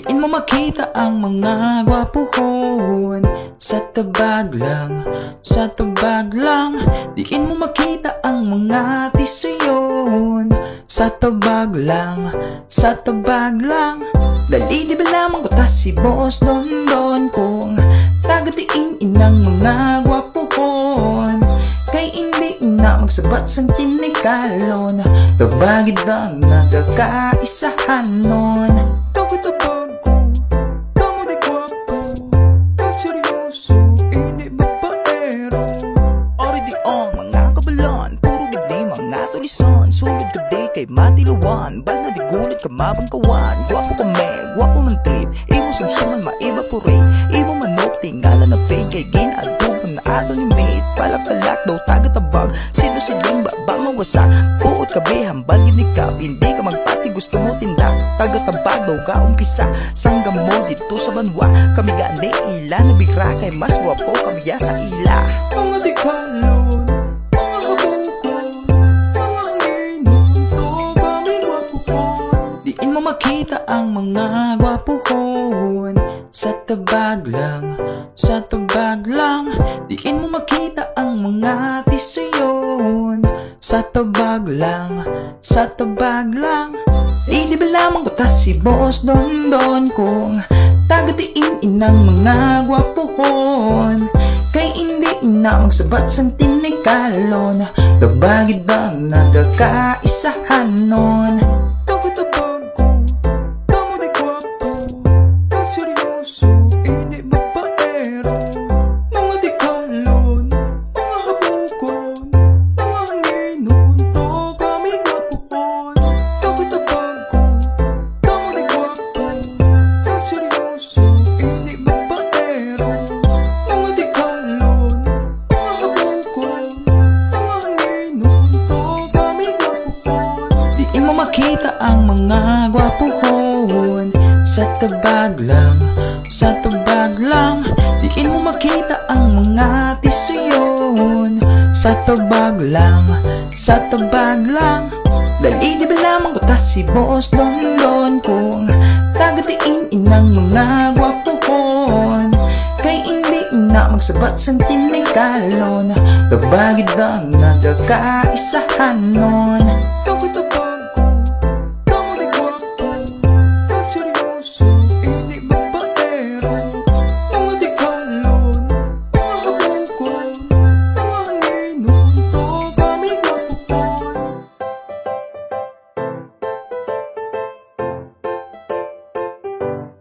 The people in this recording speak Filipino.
Diin mo makita ang mga gwapuhon. Sa tabag lang, sa tabag lang. Diin mo makita ang mga tisayon. Sa tabag lang, sa tabag lang. Dali di ba lamang ko si Boss Don Don kung tagadiin inang mga gwapuhon. Kay hindi na magsabat sang tinikalon. Tabagid ang nagkakaisahan nun. Tago-tabag ko, tamo di gwapo. Nagseryoso, hindi babaero. Ori di on, mga kabalan. Puro gidi, mga tulisan. Sulod ka di kay matilawan. Bal na di gulit ka mabangkawan. Gwapo kami, gwapo man trip. Imo sumsuman ma-evaporate. Imo manok, tingala na fake. Kay ginadugo na ato ni mate. Palak-palak daw taga-tabag. Sino siling ba mawasak? Buot ka be, hambal ginikap. Hindi ka magpati, gusto mo tindak. Taga-tabag daw ka umpisa. Sangga mo dito sa banwa. Kami gani ila na bigra. Kay mas gwapo kami ya sa ila. Mga di kalon, mga habukon, mga hanginon, to kami gwapo ko. Diin mo makita ang mga gwapuhon. Sa tabag lang, sa tabag lang. Diin mo makita ang mga tisayon. Sa tabag lang, sa tabag lang. Di ba lamang ko si Boss Don Don kung tagadiin inang mga gwapuhon. Kay hindi na magsabat sang tinikalon. Tabagid ang nagkakaisahan nun. Tago-tabag ko, tamo di gwapo. Nagseryoso, hindi babaero. Mga di kalon, mga habukon, mga hanginon, to kami gwapuhon. Tago-tabag ko, tamo di gwapo. Nagseryoso, hindi babaero. Mga di kalon, mga habukon, mga hanginon, to kami gwapuhon. Diin mo makita ang mga gwapuhon. Sa tabag lang, sa tabag lang. Diin mo makita ang mga tisayon. Sa tabag lang, sa tabag lang. Dali di ba lamang ko si Boss Don Don kung tagadiin inang mga gwapuhon. Kay hindi na magsabat sang tinikalon. Tabagid ang nagkakaisahan nun.